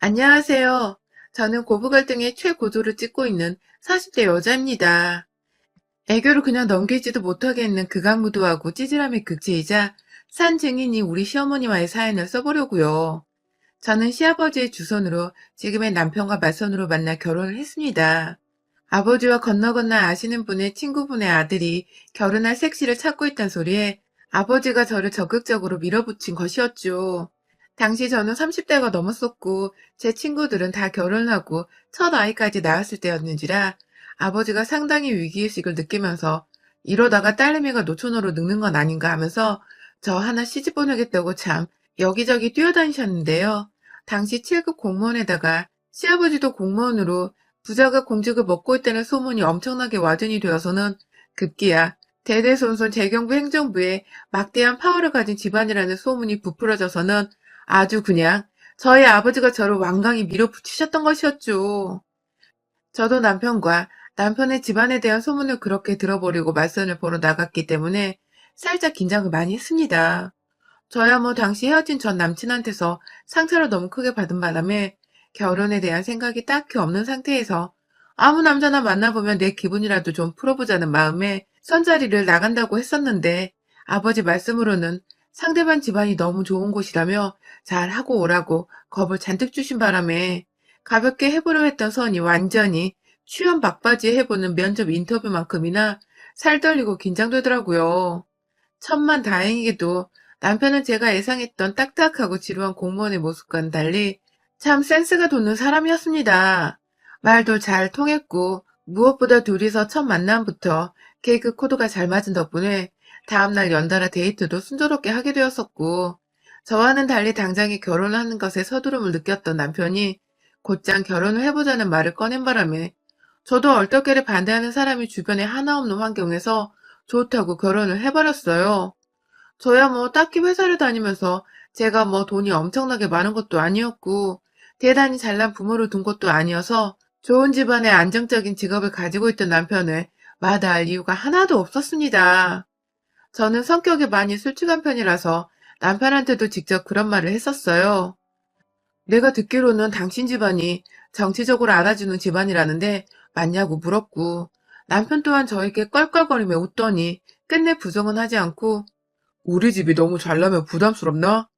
안녕하세요. 저는 고부 갈등의 최고조를 찍고 있는 40대 여자입니다. 애교를 그냥 넘기지도 못하겠는 극악무도하고 찌질함의 극치이자 산 증인이 우리 시어머니와의 사연을 써보려고요. 저는 시아버지의 주선으로 지금의 남편과 맞선으로 만나 결혼을 했습니다. 아버지와 건너 아시는 분의 친구분의 아들이 결혼할 색시를 찾고 있단 소리에 아버지가 저를 적극적으로 밀어붙인 것이었죠. 당시 저는 30대가 넘었었고 제 친구들은 다 결혼하고 첫 아이까지 낳았을 때였는지라 아버지가 상당히 위기의식을 느끼면서 이러다가 딸내미가 노처녀로 늙는 건 아닌가 하면서 저 하나 시집 보내겠다고 참 여기저기 뛰어다니셨는데요. 당시 7급 공무원에다가 시아버지도 공무원으로 부자가 공직을 먹고 있다는 소문이 엄청나게 와전이 되어서는 급기야 대대손손 재경부 행정부에 막대한 파워를 가진 집안이라는 소문이 부풀어져서는 아주 그냥 저희 아버지가 저를 완강히 밀어붙이셨던 것이었죠. 저도 남편과 남편의 집안에 대한 소문을 그렇게 들어버리고 맞선을 보러 나갔기 때문에 살짝 긴장을 많이 했습니다. 저야 뭐 당시 헤어진 전 남친한테서 상처를 너무 크게 받은 바람에 결혼에 대한 생각이 딱히 없는 상태에서 아무 남자나 만나보면 내 기분이라도 좀 풀어보자는 마음에 선자리를 나간다고 했었는데 아버지 말씀으로는 상대방 집안이 너무 좋은 곳이라며 잘하고 오라고 겁을 잔뜩 주신 바람에 가볍게 해보려 했던 선이 완전히 취업 막바지에 해보는 면접 인터뷰만큼이나 살떨리고 긴장되더라고요. 천만 다행이게도 남편은 제가 예상했던 딱딱하고 지루한 공무원의 모습과는 달리 참 센스가 돋는 사람이었습니다. 말도 잘 통했고 무엇보다 둘이서 첫 만남부터 개그 코드가 잘 맞은 덕분에 다음날 연달아 데이트도 순조롭게 하게 되었었고 저와는 달리 당장에 결혼하는 것에 서두름을 느꼈던 남편이 곧장 결혼을 해보자는 말을 꺼낸 바람에 저도 얼떨결에 반대하는 사람이 주변에 하나 없는 환경에서 좋다고 결혼을 해버렸어요. 저야 뭐 딱히 회사를 다니면서 제가 뭐 돈이 엄청나게 많은 것도 아니었고 대단히 잘난 부모를 둔 것도 아니어서 좋은 집안의 안정적인 직업을 가지고 있던 남편을 마다할 이유가 하나도 없었습니다. 저는 성격이 많이 솔직한 편이라서 남편한테도 직접 그런 말을 했었어요. 내가 듣기로는 당신 집안이 정치적으로 알아주는 집안이라는데 맞냐고 물었고 남편 또한 저에게 껄껄거리며 웃더니 끝내 부정은 하지 않고 우리 집이 너무 잘나면 부담스럽나?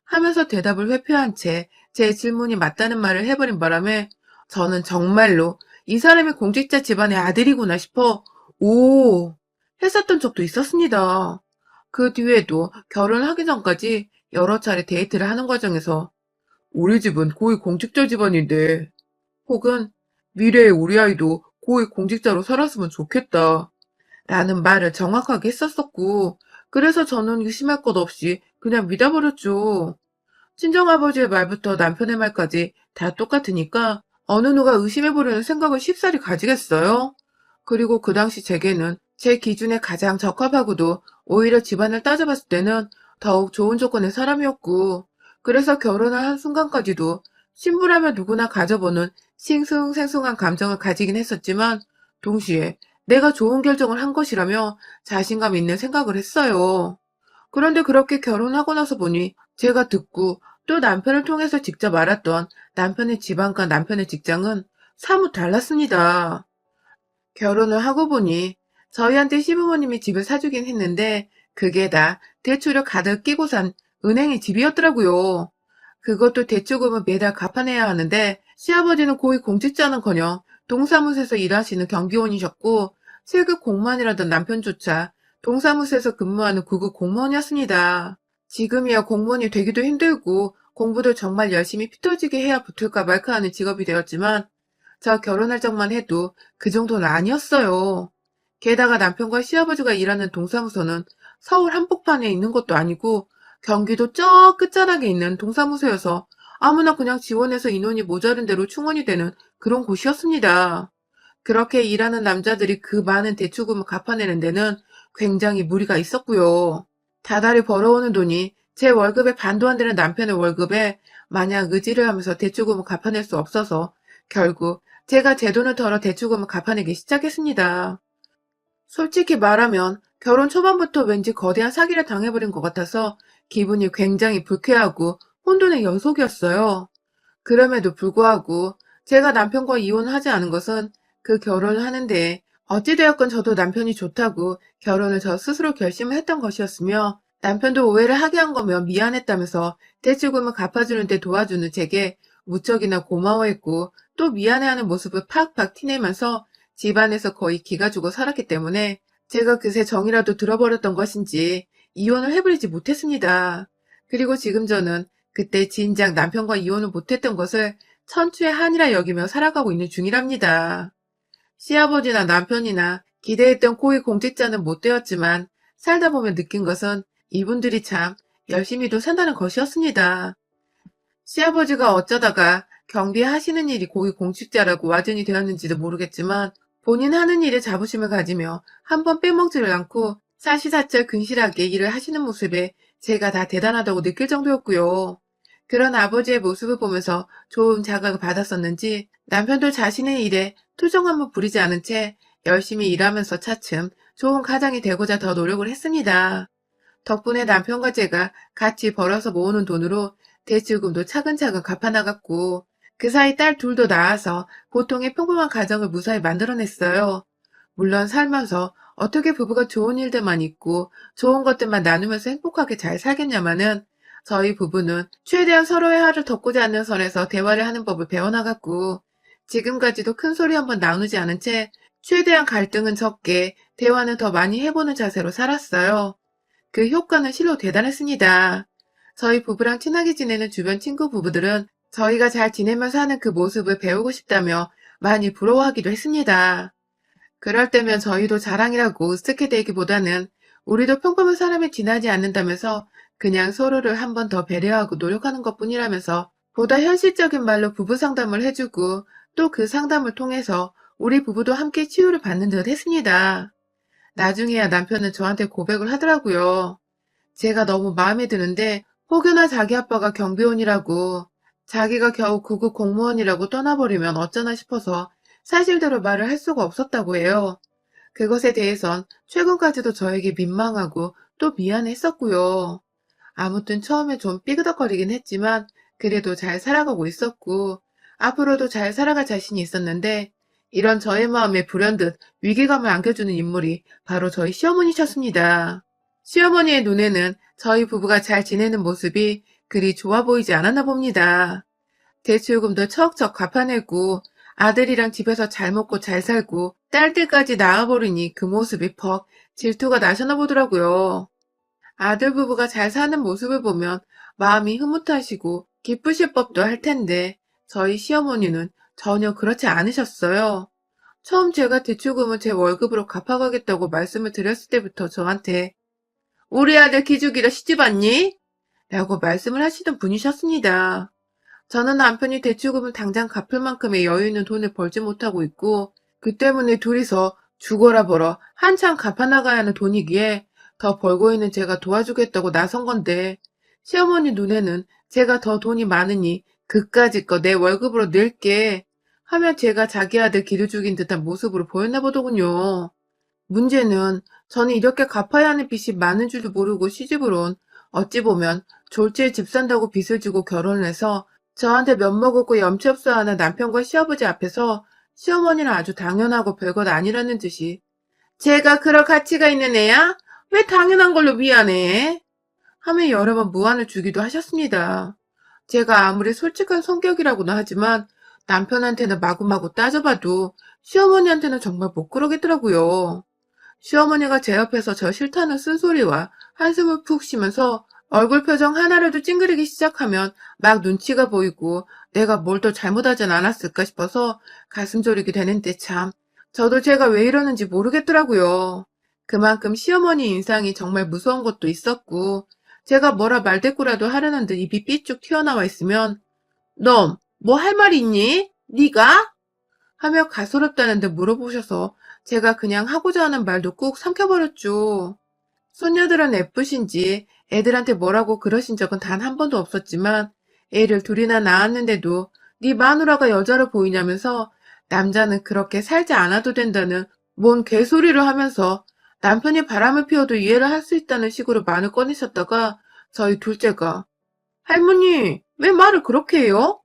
하면서 대답을 회피한 채 제 질문이 맞다는 말을 해버린 바람에 저는 정말로 이 사람이 공직자 집안의 아들이구나 싶어 오 했었던 적도 있었습니다. 그 뒤에도 결혼하기 전까지 여러 차례 데이트를 하는 과정에서 우리 집은 고위 공직자 집안인데 혹은 미래의 우리 아이도 고위 공직자로 살았으면 좋겠다 라는 말을 정확하게 했었었고 그래서 저는 의심할 것 없이 그냥 믿어버렸죠. 친정아버지의 말부터 남편의 말까지 다 똑같으니까 어느 누가 의심해보려는 생각을 쉽사리 가지겠어요? 그리고 그 당시 제게는 제 기준에 가장 적합하고도 오히려 집안을 따져봤을 때는 더욱 좋은 조건의 사람이었고 그래서 결혼을 한 순간까지도 신부라면 누구나 가져보는 싱숭생숭한 감정을 가지긴 했었지만 동시에 내가 좋은 결정을 한 것이라며 자신감 있는 생각을 했어요. 그런데 그렇게 결혼하고 나서 보니 제가 듣고 또 남편을 통해서 직접 알았던 남편의 집안과 남편의 직장은 사뭇 달랐습니다. 결혼을 하고 보니 저희한테 시부모님이 집을 사주긴 했는데 그게 다 대출을 가득 끼고 산 은행의 집이었더라고요. 그것도 대출금을 매달 갚아내야 하는데 시아버지는 고위 공직자는커녕 동사무소에서 일하시는 경비원이셨고 7급 공무원이라던 남편조차 동사무소에서 근무하는 9급 공무원이었습니다. 지금이야 공무원이 되기도 힘들고 공부도 정말 열심히 피 터지게 해야 붙을까 말까 하는 직업이 되었지만 저 결혼할 적만 해도 그 정도는 아니었어요. 게다가 남편과 시아버지가 일하는 동사무소는 서울 한복판에 있는 것도 아니고 경기도 저 끝자락에 있는 동사무소여서 아무나 그냥 지원해서 인원이 모자른 대로 충원이 되는 그런 곳이었습니다. 그렇게 일하는 남자들이 그 많은 대출금을 갚아내는 데는 굉장히 무리가 있었고요. 다달이 벌어오는 돈이 제 월급의 반도 안 되는 남편의 월급에 마냥 의지를 하면서 대출금을 갚아낼 수 없어서 결국 제가 제 돈을 털어 대출금을 갚아내기 시작했습니다. 솔직히 말하면 결혼 초반부터 왠지 거대한 사기를 당해버린 것 같아서 기분이 굉장히 불쾌하고 혼돈의 연속이었어요. 그럼에도 불구하고 제가 남편과 이혼하지 않은 것은 그 결혼을 하는데 어찌되었건 저도 남편이 좋다고 결혼을 저 스스로 결심을 했던 것이었으며 남편도 오해를 하게 한 거면 미안했다면서 대출금을 갚아주는데 도와주는 제게 무척이나 고마워했고 또 미안해하는 모습을 팍팍 티내면서 집안에서 거의 기가 죽어 살았기 때문에 제가 그새 정이라도 들어버렸던 것인지 이혼을 해버리지 못했습니다. 그리고 지금 저는 그때 진작 남편과 이혼을 못했던 것을 천추의 한이라 여기며 살아가고 있는 중이랍니다. 시아버지나 남편이나 기대했던 고위 공직자는 못 되었지만 살다 보면 느낀 것은 이분들이 참 열심히도 산다는 것이었습니다. 시아버지가 어쩌다가 경비에 하시는 일이 고위 공직자라고 와전이 되었는지도 모르겠지만 본인 하는 일에 자부심을 가지며 한 번 빼먹지를 않고 사시사철 근실하게 일을 하시는 모습에 제가 다 대단하다고 느낄 정도였고요. 그런 아버지의 모습을 보면서 좋은 자각을 받았었는지 남편도 자신의 일에 투정함을 부리지 않은 채 열심히 일하면서 차츰 좋은 가장이 되고자 더 노력을 했습니다. 덕분에 남편과 제가 같이 벌어서 모으는 돈으로 대출금도 차근차근 갚아나갔고 그 사이 딸 둘도 낳아서 보통의 평범한 가정을 무사히 만들어냈어요. 물론 살면서 어떻게 부부가 좋은 일들만 있고 좋은 것들만 나누면서 행복하게 잘 살겠냐마는 저희 부부는 최대한 서로의 화를 덮고자 하는 선에서 대화를 하는 법을 배워나갔고 지금까지도 큰 소리 한번 나누지 않은 채 최대한 갈등은 적게 대화는 더 많이 해보는 자세로 살았어요. 그 효과는 실로 대단했습니다. 저희 부부랑 친하게 지내는 주변 친구 부부들은 저희가 잘 지내면서 하는 그 모습을 배우고 싶다며 많이 부러워하기도 했습니다. 그럴 때면 저희도 자랑이라고 으쓱해 대기보다는 우리도 평범한 사람이 지나지 않는다면서 그냥 서로를 한 번 더 배려하고 노력하는 것뿐이라면서 보다 현실적인 말로 부부 상담을 해주고 또 그 상담을 통해서 우리 부부도 함께 치유를 받는 듯 했습니다. 나중에야 남편은 저한테 고백을 하더라고요. 제가 너무 마음에 드는데 혹여나 자기 아빠가 경비원이라고 자기가 겨우 구급 공무원이라고 떠나버리면 어쩌나 싶어서 사실대로 말을 할 수가 없었다고 해요. 그것에 대해선 최근까지도 저에게 민망하고 또 미안했었고요. 아무튼 처음에 좀 삐그덕거리긴 했지만 그래도 잘 살아가고 있었고 앞으로도 잘 살아갈 자신이 있었는데 이런 저의 마음에 불현듯 위기감을 안겨주는 인물이 바로 저희 시어머니셨습니다. 시어머니의 눈에는 저희 부부가 잘 지내는 모습이 그리 좋아 보이지 않았나 봅니다. 대출금도 척척 갚아내고 아들이랑 집에서 잘 먹고 잘 살고 딸들까지 낳아버리니 그 모습이 퍽 질투가 나셨나 보더라고요. 아들 부부가 잘 사는 모습을 보면 마음이 흐뭇하시고 기쁘실 법도 할 텐데 저희 시어머니는 전혀 그렇지 않으셨어요. 처음 제가 대출금을 제 월급으로 갚아가겠다고 말씀을 드렸을 때부터 저한테 우리 아들 기죽이라 시집 왔니? 라고 말씀을 하시던 분이셨습니다. 저는 남편이 대출금을 당장 갚을 만큼의 여유 있는 돈을 벌지 못하고 있고 그 때문에 둘이서 죽어라 벌어 한참 갚아나가야 하는 돈이기에 더 벌고 있는 제가 도와주겠다고 나선 건데 시어머니 눈에는 제가 더 돈이 많으니 그까짓 거 내 월급으로 낼게 하며 제가 자기 아들 기를 죽인 듯한 모습으로 보였나 보더군요. 문제는 저는 이렇게 갚아야 하는 빚이 많은 줄도 모르고 시집을 온 어찌 보면 졸지에 집 산다고 빚을 지고 결혼을 해서 저한테 면목없고 염치 없어 하는 남편과 시아버지 앞에서 시어머니는 아주 당연하고 별것 아니라는 듯이 제가 그럴 가치가 있는 애야? 왜 당연한 걸로 미안해? 하며 여러 번 무안을 주기도 하셨습니다. 제가 아무리 솔직한 성격이라고는 하지만 남편한테는 마구마구 따져봐도 시어머니한테는 정말 못 그러겠더라고요. 시어머니가 제 옆에서 저 싫다는 쓴소리와 한숨을 푹 쉬면서 얼굴 표정 하나라도 찡그리기 시작하면 막 눈치가 보이고 내가 뭘 또 잘못하진 않았을까 싶어서 가슴 졸이게 되는데 참 저도 제가 왜 이러는지 모르겠더라고요. 그만큼 시어머니 인상이 정말 무서운 것도 있었고 제가 뭐라 말대꾸라도 하려는 듯 입이 삐쭉 튀어나와 있으면 넌 뭐 할 말이 있니? 네가? 하며 가소롭다는 듯 물어보셔서 제가 그냥 하고자 하는 말도 꾹 삼켜버렸죠. 손녀들은 예쁘신지 애들한테 뭐라고 그러신 적은 단 한 번도 없었지만 애를 둘이나 낳았는데도 네 마누라가 여자로 보이냐면서 남자는 그렇게 살지 않아도 된다는 뭔 개소리를 하면서 남편이 바람을 피워도 이해를 할 수 있다는 식으로 말을 꺼내셨다가 저희 둘째가 할머니 왜 말을 그렇게 해요?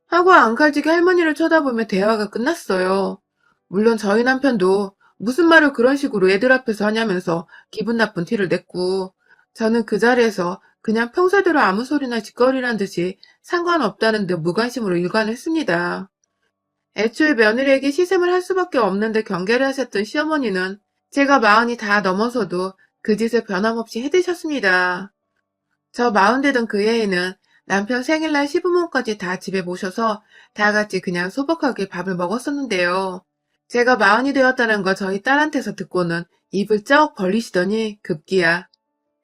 하고 앙칼지게 할머니를 쳐다보며 대화가 끝났어요. 물론 저희 남편도 무슨 말을 그런 식으로 애들 앞에서 하냐면서 기분 나쁜 티를 냈고, 저는 그 자리에서 그냥 평소대로 아무 소리나 짓거리란 듯이 상관없다는 듯 무관심으로 일관했습니다. 애초에 며느리에게 시샘을 할 수밖에 없는데 경계를 하셨던 시어머니는 제가 마흔이 다 넘어서도 그 짓을 변함없이 해대셨습니다. 저 마흔 되던 그 해에는 남편 생일날 시부모까지 다 집에 모셔서 다 같이 그냥 소복하게 밥을 먹었었는데요. 제가 마흔이 되었다는 거 저희 딸한테서 듣고는 입을 쩍 벌리시더니 급기야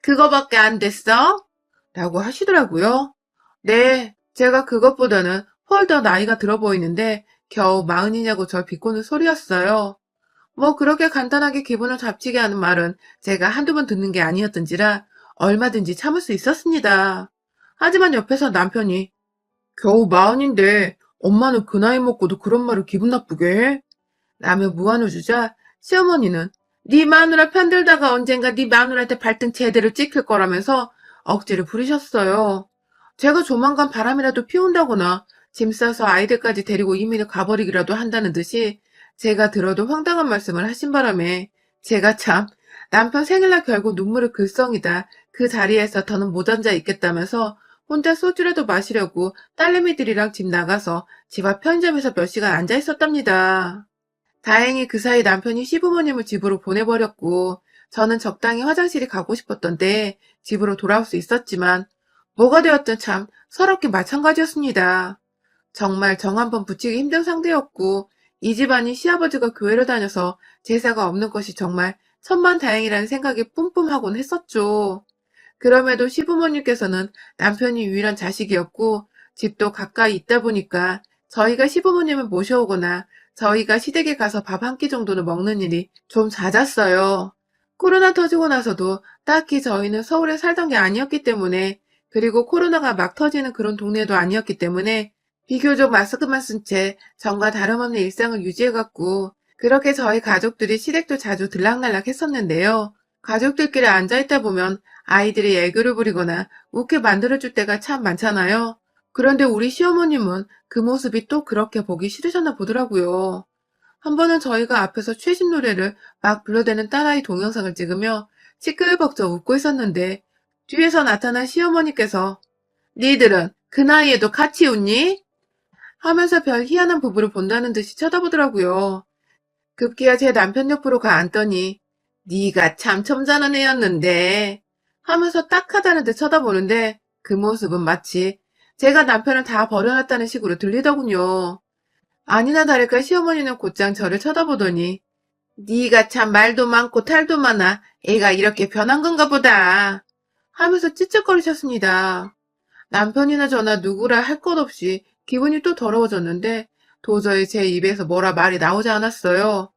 "그거밖에 안 됐어?" 라고 하시더라고요. 네, 제가 그것보다는 훨 더 나이가 들어 보이는데 겨우 마흔이냐고 절 비꼬는 소리였어요. 뭐 그렇게 간단하게 기분을 잡치게 하는 말은 제가 한두 번 듣는 게 아니었던지라 얼마든지 참을 수 있었습니다. 하지만 옆에서 남편이 겨우 마흔인데 엄마는 그 나이 먹고도 그런 말을 기분 나쁘게 해? 라며 무안을 주자 시어머니는 네 마누라 편들다가 언젠가 네 마누라한테 발등 제대로 찍힐 거라면서 억지를 부리셨어요. 제가 조만간 바람이라도 피운다거나 짐 싸서 아이들까지 데리고 이민을 가버리기라도 한다는 듯이 제가 들어도 황당한 말씀을 하신 바람에 제가 참 남편 생일날 결국 눈물을 글썽이다 그 자리에서 더는 못 앉아 있겠다면서 혼자 소주라도 마시려고 딸내미들이랑 집 나가서 집 앞 편의점에서 몇 시간 앉아 있었답니다. 다행히 그 사이 남편이 시부모님을 집으로 보내버렸고 저는 적당히 화장실이 가고 싶었던데 집으로 돌아올 수 있었지만 뭐가 되었든 참 서럽게 마찬가지였습니다. 정말 정 한번 붙이기 힘든 상대였고 이 집안이 시아버지가 교회를 다녀서 제사가 없는 것이 정말 천만다행이라는 생각이 뿜뿜하곤 했었죠. 그럼에도 시부모님께서는 남편이 유일한 자식이었고 집도 가까이 있다 보니까 저희가 시부모님을 모셔오거나 저희가 시댁에 가서 밥 한 끼 정도는 먹는 일이 좀 잦았어요. 코로나 터지고 나서도 딱히 저희는 서울에 살던 게 아니었기 때문에 그리고 코로나가 막 터지는 그런 동네도 아니었기 때문에 비교적 마스크만 쓴 채 전과 다름없는 일상을 유지해갔고 그렇게 저희 가족들이 시댁도 자주 들락날락 했었는데요. 가족들끼리 앉아있다 보면 아이들이 애교를 부리거나 웃게 만들어줄 때가 참 많잖아요. 그런데 우리 시어머님은 그 모습이 또 그렇게 보기 싫으셨나 보더라고요. 한 번은 저희가 앞에서 최신 노래를 막 불러대는 딸아이 동영상을 찍으며 시끌벅적 웃고 있었는데 뒤에서 나타난 시어머니께서 니들은 그 나이에도 같이 웃니? 하면서 별 희한한 부부를 본다는 듯이 쳐다보더라고요. 급기야 제 남편 옆으로 가 앉더니 네가 참 점잖은 애였는데 하면서 딱하다는 듯 쳐다보는데 그 모습은 마치 제가 남편을 다 버려놨다는 식으로 들리더군요. 아니나 다를까 시어머니는 곧장 저를 쳐다보더니 네가 참 말도 많고 탈도 많아 애가 이렇게 변한 건가 보다 하면서 찌쩍거리셨습니다. 남편이나 저나 누구라 할 것 없이 기분이 또 더러워졌는데 도저히 제 입에서 뭐라 말이 나오지 않았어요.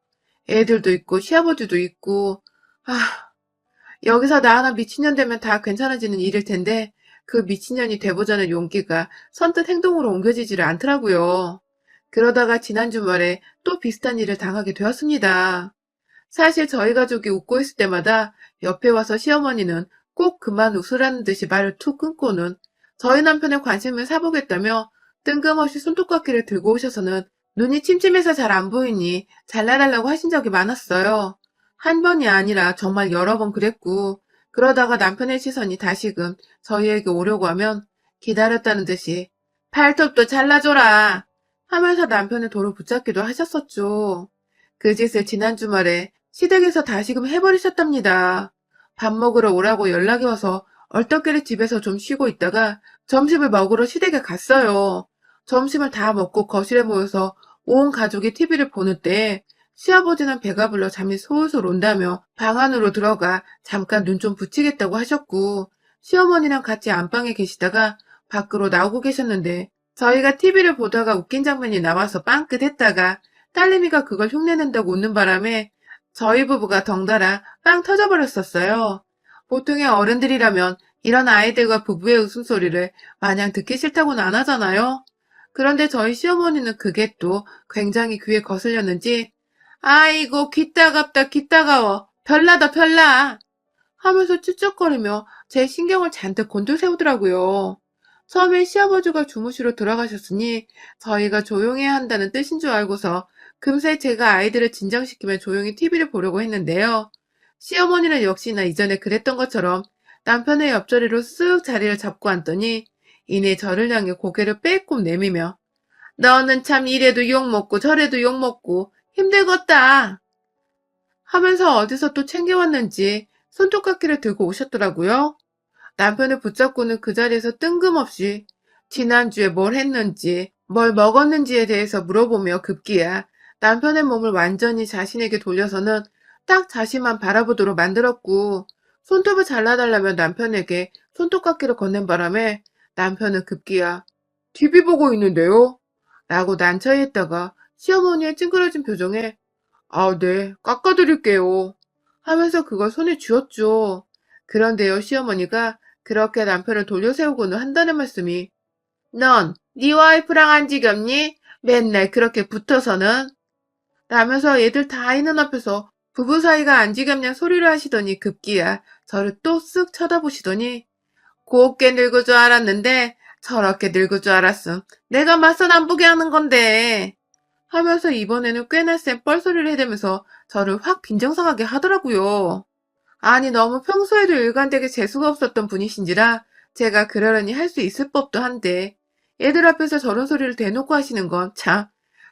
애들도 있고 시아버지도 있고 아 여기서 나 하나 미친년 되면 다 괜찮아지는 일일 텐데 그 미친년이 돼보자는 용기가 선뜻 행동으로 옮겨지지를 않더라고요. 그러다가 지난 주말에 또 비슷한 일을 당하게 되었습니다. 사실 저희 가족이 웃고 있을 때마다 옆에 와서 시어머니는 꼭 그만 웃으라는 듯이 말을 툭 끊고는 저희 남편의 관심을 사보겠다며 뜬금없이 손톱깎이를 들고 오셔서는 눈이 침침해서 잘 안 보이니 잘라달라고 하신 적이 많았어요. 한 번이 아니라 정말 여러 번 그랬고 그러다가 남편의 시선이 다시금 저희에게 오려고 하면 기다렸다는 듯이 팔톱도 잘라줘라 하면서 남편을 도로 붙잡기도 하셨었죠. 그 짓을 지난 주말에 시댁에서 다시금 해버리셨답니다. 밥 먹으러 오라고 연락이 와서 얼떨결에 집에서 좀 쉬고 있다가 점심을 먹으러 시댁에 갔어요. 점심을 다 먹고 거실에 모여서 온 가족이 TV를 보는 때 시아버지는 배가 불러 잠이 솔솔 온다며 방 안으로 들어가 잠깐 눈 좀 붙이겠다고 하셨고 시어머니랑 같이 안방에 계시다가 밖으로 나오고 계셨는데 저희가 TV를 보다가 웃긴 장면이 나와서 빵긋했다가 딸내미가 그걸 흉내낸다고 웃는 바람에 저희 부부가 덩달아 빵 터져버렸었어요. 보통의 어른들이라면 이런 아이들과 부부의 웃음소리를 마냥 듣기 싫다고는 안 하잖아요. 그런데 저희 시어머니는 그게 또 굉장히 귀에 거슬렸는지 아이고 귀 따갑다 귀 따가워 별나다 별나 하면서 쭈쩍거리며 제 신경을 잔뜩 곤두세우더라고요. 처음엔 시아버지가 주무시러 들어가셨으니 저희가 조용해야 한다는 뜻인 줄 알고서 금세 제가 아이들을 진정시키며 조용히 TV를 보려고 했는데요. 시어머니는 역시나 이전에 그랬던 것처럼 남편의 옆자리로 쓱 자리를 잡고 앉더니 이내 저를 향해 고개를 빼꼼 내미며 너는 참 이래도 욕먹고 저래도 욕먹고 힘들겠다 하면서 어디서 또 챙겨왔는지 손톱깎이를 들고 오셨더라고요. 남편을 붙잡고는 그 자리에서 뜬금없이 지난주에 뭘 했는지, 뭘 먹었는지에 대해서 물어보며 급기야 남편의 몸을 완전히 자신에게 돌려서는 딱 자신만 바라보도록 만들었고, 손톱을 잘라달라며 남편에게 손톱깎이를 건넨 바람에 남편은 급기야 TV 보고 있는데요? 라고 난처해했다가 시어머니의 찡그러진 표정에 아, 네, 깎아드릴게요. 하면서 그걸 손에 쥐었죠. 그런데요, 시어머니가 그렇게 남편을 돌려세우고는 한다는 말씀이 넌 네 와이프랑 안 지겹니? 맨날 그렇게 붙어서는 라면서 애들 다 있는 앞에서 부부 사이가 안 지겹냐 소리를 하시더니 급기야 저를 또 쓱 쳐다보시더니 곱게 늙을 줄 알았는데 저렇게 늙을 줄 알았음. 내가 맞선 안 보게 하는 건데 하면서 이번에는 꽤나 센 뻘소리를 해대면서 저를 확 빈정상하게 하더라고요. 아니 너무 평소에도 일관되게 재수가 없었던 분이신지라 제가 그러려니 할 수 있을 법도 한데 애들 앞에서 저런 소리를 대놓고 하시는 건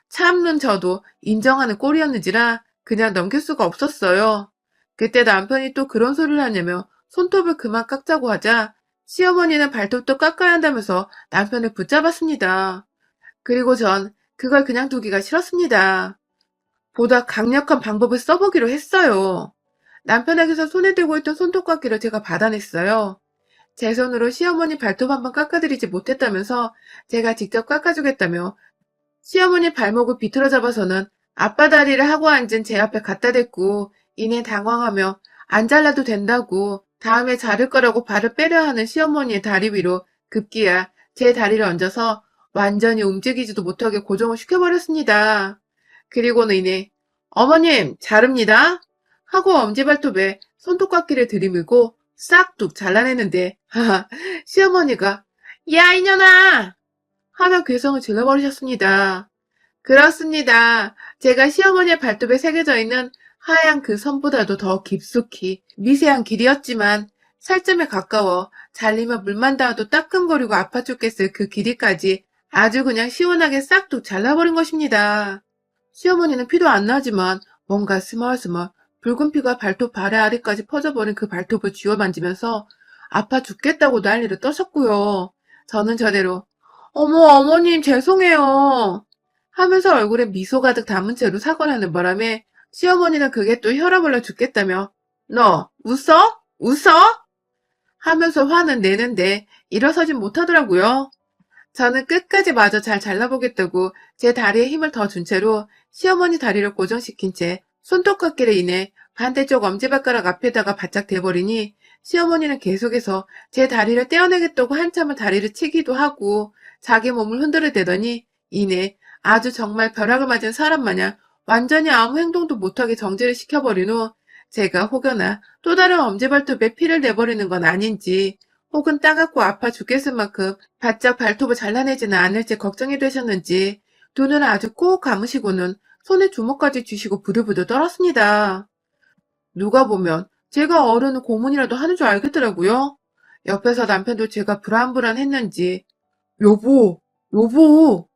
참는 저도 인정하는 꼴이었는지라 그냥 넘길 수가 없었어요. 그때 남편이 또 그런 소리를 하냐며 손톱을 그만 깎자고 하자 시어머니는 발톱도 깎아야 한다면서 남편을 붙잡았습니다. 그리고 전 그걸 그냥 두기가 싫었습니다. 보다 강력한 방법을 써보기로 했어요. 남편에게서 손에 들고 있던 손톱깎이를 제가 받아냈어요. 제 손으로 시어머니 발톱 한번 깎아드리지 못했다면서 제가 직접 깎아주겠다며 시어머니 발목을 비틀어 잡아서는 아빠 다리를 하고 앉은 제 앞에 갖다 댔고 이내 당황하며 안 잘라도 된다고 다음에 자를 거라고 발을 빼려 하는 시어머니의 다리 위로 급기야 제 다리를 얹어서 완전히 움직이지도 못하게 고정을 시켜버렸습니다. 그리고는 이내 어머님 자릅니다 하고 엄지발톱에 손톱깎이를 들이밀고 싹둑 잘라내는데 하하 시어머니가 야 이년아 하며 괴성을 질러버리셨습니다. 그렇습니다. 제가 시어머니의 발톱에 새겨져 있는 하얀 그 선보다도 더 깊숙이 미세한 길이었지만 살점에 가까워 잘리면 물만 닿아도 따끔거리고 아파 죽겠을 그 길이까지 아주 그냥 시원하게 싹둑 잘라버린 것입니다. 시어머니는 피도 안 나지만 뭔가 스멀스멀 붉은 피가 발톱 발에 아래까지 퍼져버린 그 발톱을 쥐어 만지면서 아파 죽겠다고 난리를 떠셨고요. 저는 저대로 어머 어머님 죄송해요 하면서 얼굴에 미소 가득 담은 채로 사과를 하는 바람에 시어머니는 그게 또 혈압 올라 죽겠다며 너 웃어? 웃어? 하면서 화는 내는데 일어서진 못하더라고요. 저는 끝까지 마저 잘 잘라보겠다고 제 다리에 힘을 더 준 채로 시어머니 다리를 고정시킨 채 손톱깎이를 인해 반대쪽 엄지발가락 앞에다가 바짝 대버리니 시어머니는 계속해서 제 다리를 떼어내겠다고 한참을 다리를 치기도 하고 자기 몸을 흔들어대더니 이내 아주 정말 벼락을 맞은 사람 마냥 완전히 아무 행동도 못하게 정지를 시켜버린 후 제가 혹여나 또 다른 엄지발톱에 피를 내버리는 건 아닌지 혹은 따갑고 아파 죽겠을 만큼 바짝 발톱을 잘라내지는 않을지 걱정이 되셨는지 두 눈을 아주 꼭 감으시고는 손에 주먹까지 쥐시고 부들부들 떨었습니다. 누가 보면 제가 어른은 고문이라도 하는 줄 알겠더라고요. 옆에서 남편도 제가 불안불안했는지 여보, 여보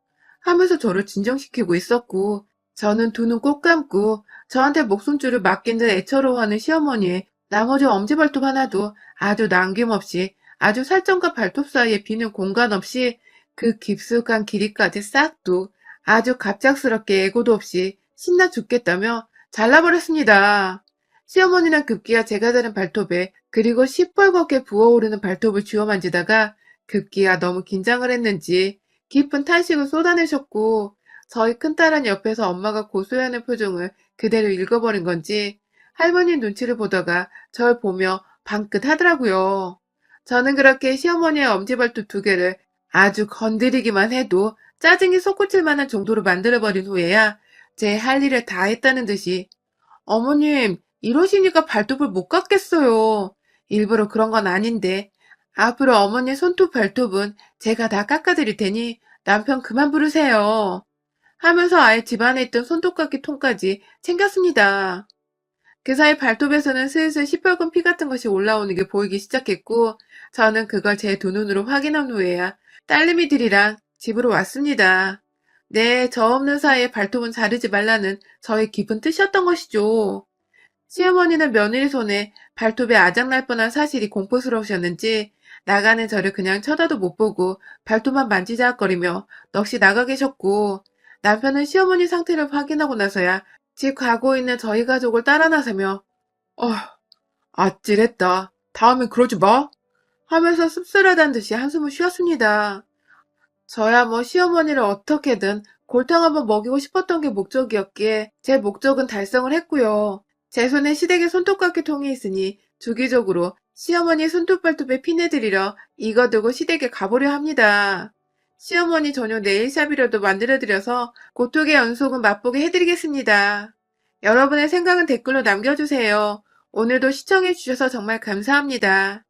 하면서 저를 진정시키고 있었고 저는 두 눈 꼭 감고 저한테 목숨줄을 맡긴 듯 애처로워하는 시어머니의 나머지 엄지발톱 하나도 아주 남김없이 아주 살점과 발톱 사이에 비는 공간 없이 그 깊숙한 길이까지 싹둑 아주 갑작스럽게 예고도 없이 신나 죽겠다며 잘라버렸습니다. 시어머니는 급기야 제가 자른 발톱에 그리고 시뻘겋게 부어오르는 발톱을 쥐어 만지다가 급기야 너무 긴장을 했는지 깊은 탄식을 쏟아내셨고 저희 큰딸은 옆에서 엄마가 고소해하는 표정을 그대로 읽어버린 건지 할머니 눈치를 보다가 절 보며 방긋 하더라고요. 저는 그렇게 시어머니의 엄지발톱 두 개를 아주 건드리기만 해도 짜증이 솟구칠 만한 정도로 만들어버린 후에야 제 할 일을 다 했다는 듯이 어머님 이러시니까 발톱을 못 깎겠어요. 일부러 그런 건 아닌데 앞으로 어머니 손톱 발톱은 제가 다 깎아드릴 테니 남편 그만 부르세요. 하면서 아예 집안에 있던 손톱깎이 통까지 챙겼습니다. 그 사이 발톱에서는 슬슬 시뻘건 피 같은 것이 올라오는 게 보이기 시작했고, 저는 그걸 제 두 눈으로 확인한 후에야 딸내미들이랑 집으로 왔습니다. 네, 저 없는 사이에 발톱은 자르지 말라는 저의 깊은 뜻이었던 것이죠. 시어머니는 며느리 손에 발톱에 아작날 뻔한 사실이 공포스러우셨는지 나가는 저를 그냥 쳐다도 못 보고 발톱만 만지작거리며 넋이 나가 계셨고, 남편은 시어머니 상태를 확인하고 나서야 집 가고 있는 저희 가족을 따라 나서며 아찔했다. 다음엔 그러지 마. 하면서 씁쓸하다는 듯이 한숨을 쉬었습니다. 저야 뭐 시어머니를 어떻게든 골탕 한번 먹이고 싶었던 게 목적이었기에 제 목적은 달성을 했고요. 제 손에 시댁의 손톱깎이 통이 있으니 주기적으로 시어머니 손톱발톱에 피내드리러 이거 두고 시댁에 가보려 합니다. 시어머니 전용 네일샵이라도 만들어드려서 고통의 연속은 맛보게 해드리겠습니다. 여러분의 생각은 댓글로 남겨주세요. 오늘도 시청해주셔서 정말 감사합니다.